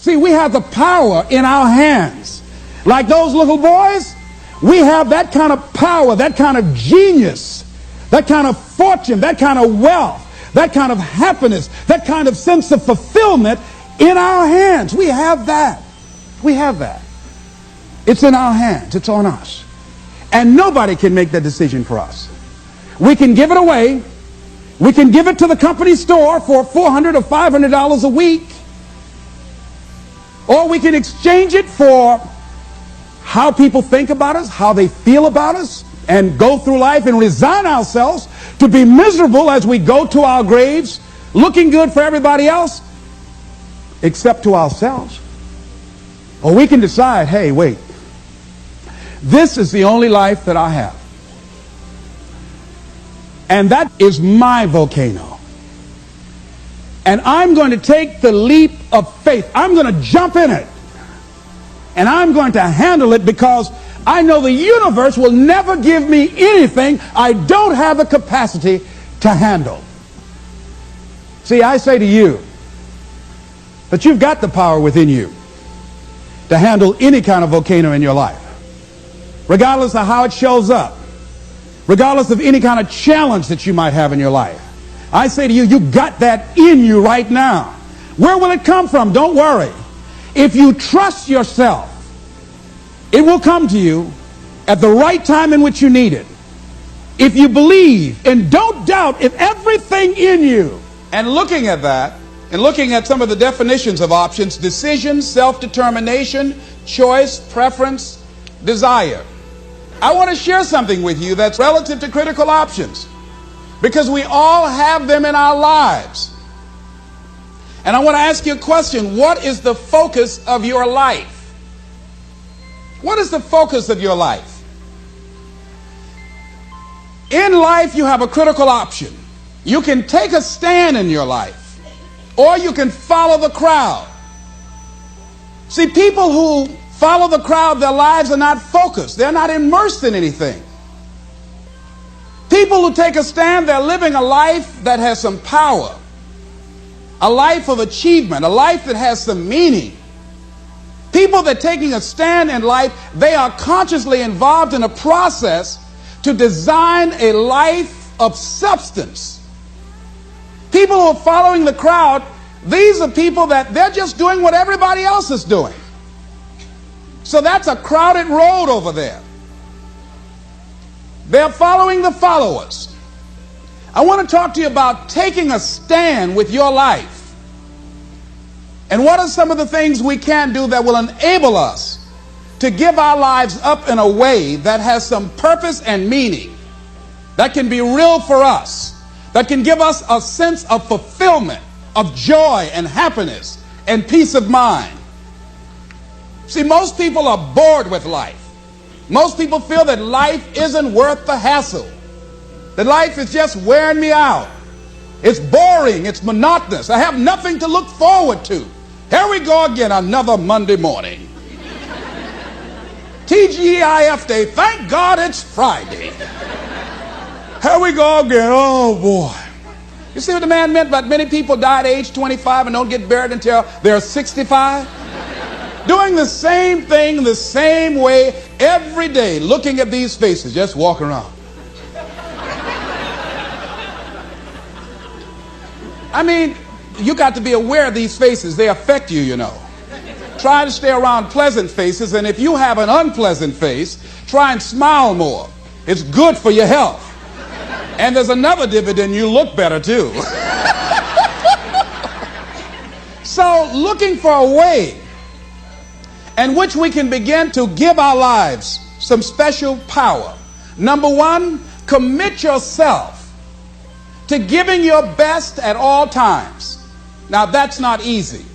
See, we have the power in our hands. Like those little boys, we have that kind of power, that kind of genius, that kind of fortune, that kind of wealth, that kind of happiness, that kind of sense of fulfillment in our hands. We have that. We have that. It's in our hands. It's on us. And nobody can make that decision for us. We can give it away. We can give it to the company store for $400 or $500 a week. Or we can exchange it for how people think about us, how they feel about us, and go through life and resign ourselves to be miserable as we go to our graves, looking good for everybody else, except to ourselves. Or we can decide, hey, wait, this is the only life that I have. And that is my volcano. And I'm going to take the leap of faith. I'm going to jump in it. And I'm going to handle it because I know the universe will never give me anything I don't have the capacity to handle. See, I say to you that you've got the power within you to handle any kind of volcano in your life, regardless of how it shows up, regardless of any kind of challenge that you might have in your life. I say to you, you got that in you right now. Where will it come from? Don't worry. If you trust yourself, it will come to you at the right time in which you need it. If you believe and don't doubt in everything in you. And looking at that, and looking at some of the definitions of options: decision, self-determination, choice, preference, desire. I want to share something with you that's relative to critical options, because we all have them in our lives. And I want to ask you a question. What is the focus of your life? What is the focus of your life? In life, you have a critical option. You can take a stand in your life, or you can follow the crowd. See, people who follow the crowd, their lives are not focused. They're not immersed in anything. People who take a stand, they're living a life that has some power, a life of achievement, a life that has some meaning. People that are taking a stand in life, they are consciously involved in a process to design a life of substance. People who are following the crowd, these are people that they're just doing what everybody else is doing. So that's a crowded road over there. They're following the followers. I want to talk to you about taking a stand with your life. And what are some of the things we can do that will enable us to give our lives up in a way that has some purpose and meaning, that can be real for us, that can give us a sense of fulfillment, of joy and happiness and peace of mind. See, most people are bored with life. Most people feel that life isn't worth the hassle, that life is just wearing me out. It's boring, it's monotonous. I have nothing to look forward to. Here we go again, another Monday morning. TGIF day, thank God it's Friday. Here we go again, oh boy. You see what the man meant about many people die at age 25 and don't get buried until they're 65? Doing the same thing the same way every day, looking at these faces, just walking around. I mean, you got to be aware of these faces. They affect you, you know. Try to stay around pleasant faces, and if you have an unpleasant face, try and smile more. It's good for your health. And there's another dividend: you look better too. So, looking for a way in which we can begin to give our lives some special power. Number one, commit yourself to giving your best at all times. Now, that's not easy.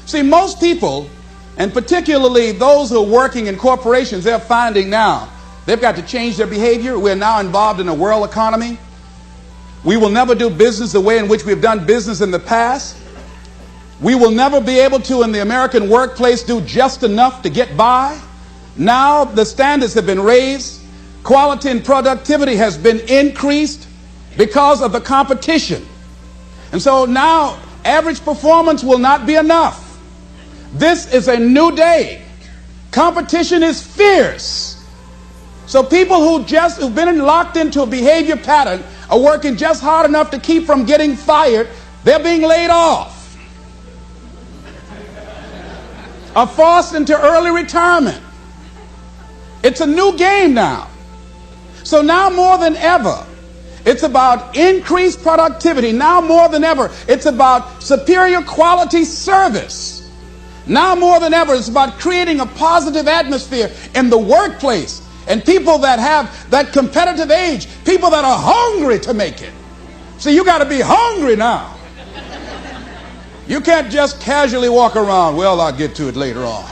See, most people, and particularly those who are working in corporations, they're finding now they've got to change their behavior. We're now involved in a world economy. We will never do business the way in which we've done business in the past. We will never be able to, in the American workplace, do just enough to get by. Now the standards have been raised. Quality and productivity has been increased because of the competition. And so now average performance will not be enough. This is a new day. Competition is fierce. So people who've been locked into a behavior pattern are working just hard enough to keep from getting fired. They're being laid off, are forced into early retirement. It's a new game now. So now more than ever, it's about increased productivity. Now more than ever, it's about superior quality service. Now more than ever, it's about creating a positive atmosphere in the workplace. And people that have that competitive age, people that are hungry to make it. So you got to be hungry now. You can't just casually walk around, well, I'll get to it later on.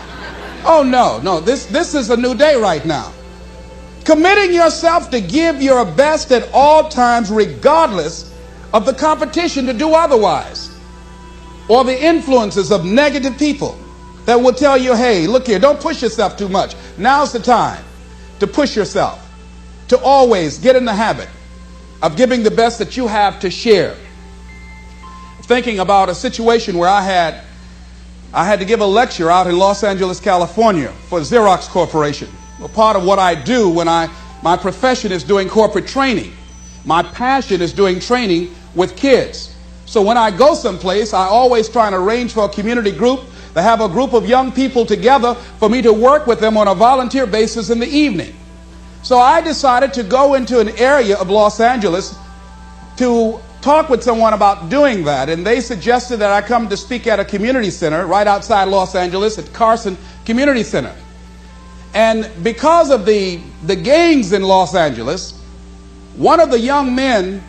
Oh, no, this is a new day right now. Committing yourself to give your best at all times, regardless of the competition to do otherwise, or the influences of negative people that will tell you, hey, look here, don't push yourself too much. Now's the time to push yourself, to always get in the habit of giving the best that you have to share. Thinking about a situation where I had to give a lecture out in Los Angeles, California for Xerox Corporation. Well, part of what I do when my profession is doing corporate training. My passion is doing training with kids. So when I go someplace, I always try and arrange for a community group to have a group of young people together for me to work with them on a volunteer basis in the evening. So I decided to go into an area of Los Angeles to talk with someone about doing that, and they suggested that I come to speak at a community center right outside Los Angeles at Carson Community Center. And because of the gangs in Los Angeles, one of the young men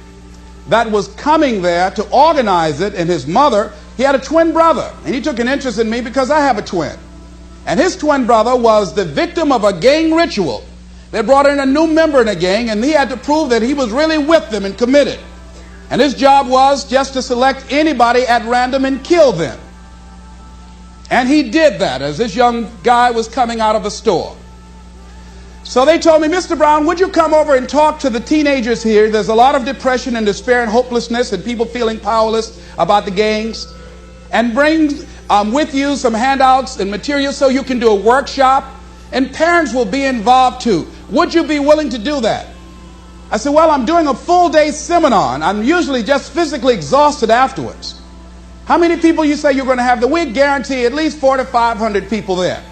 that was coming there to organize it, and his mother, he had a twin brother, and he took an interest in me because I have a twin. And his twin brother was the victim of a gang ritual. They brought in a new member in a gang, and he had to prove that he was really with them and committed. And his job was just to select anybody at random and kill them. And he did that as this young guy was coming out of a store. So they told me, Mr. Brown, would you come over and talk to the teenagers here? There's a lot of depression and despair and hopelessness and people feeling powerless about the gangs. And bring with you some handouts and materials so you can do a workshop. And parents will be involved too. Would you be willing to do that? I said, well, I'm doing a full-day seminar, and I'm usually just physically exhausted afterwards. How many people you say you're going to have? We guarantee at least 400 to 500 people there.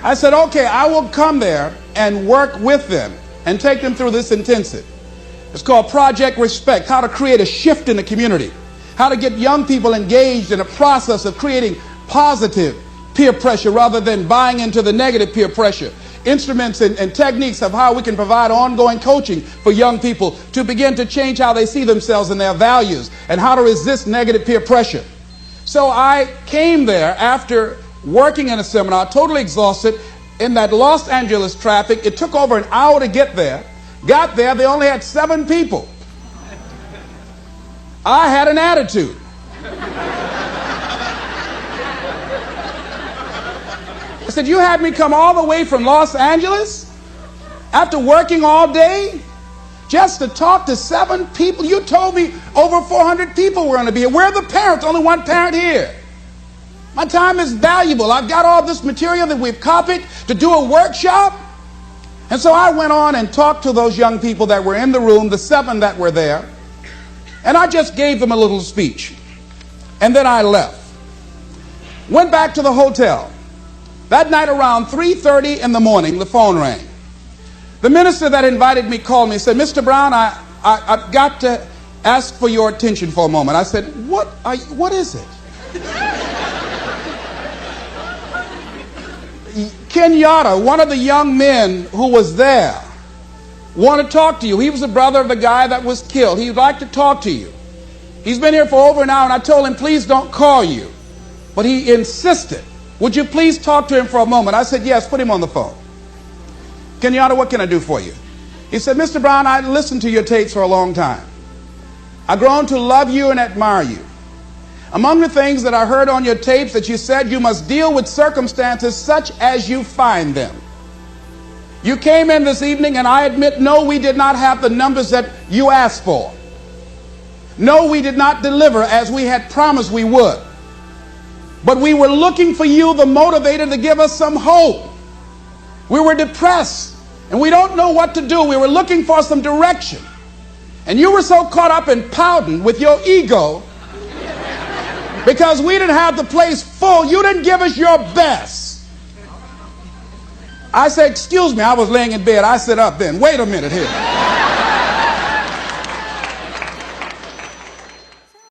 I said, okay, I will come there and work with them and take them through this intensive. It's called Project Respect, how to create a shift in the community, how to get young people engaged in a process of creating positive peer pressure rather than buying into the negative peer pressure. Instruments and techniques of how we can provide ongoing coaching for young people to begin to change how they see themselves and their values, and how to resist negative peer pressure. So I came there after working in a seminar, totally exhausted, in that Los Angeles traffic. It took over an hour to get there. Got there, they only had 7 people. I had an attitude. I said, you had me come all the way from Los Angeles after working all day just to talk to 7 people? You told me over 400 people were going to be here. Where are the parents? Only one parent here. My time is valuable. I've got all this material that we've copied to do a workshop. And so I went on and talked to those young people that were in the room, the 7 that were there. And I just gave them a little speech. And then I left. Went back to the hotel. That night around 3:30 in the morning, the phone rang. The minister that invited me called me and said, Mr. Brown, I've got to ask for your attention for a moment. I said, what is it? Kenyatta, one of the young men who was there, wanted to talk to you. He was the brother of the guy that was killed. He'd like to talk to you. He's been here for over an hour, and I told him, please don't call you. But he insisted. Would you please talk to him for a moment? I said, yes, put him on the phone. Kenyatta, what can I do for you? He said, Mr. Brown, I listened to your tapes for a long time. I've grown to love you and admire you. Among the things that I heard on your tapes that you said, you must deal with circumstances such as you find them. You came in this evening, and I admit, no, we did not have the numbers that you asked for. No, we did not deliver as we had promised we would. But we were looking for you, the motivator, to give us some hope. We were depressed, and we don't know what to do. We were looking for some direction. And you were so caught up in pouting with your ego because we didn't have the place full. You didn't give us your best. I said, excuse me, I was laying in bed. I sit up then. Wait a minute here.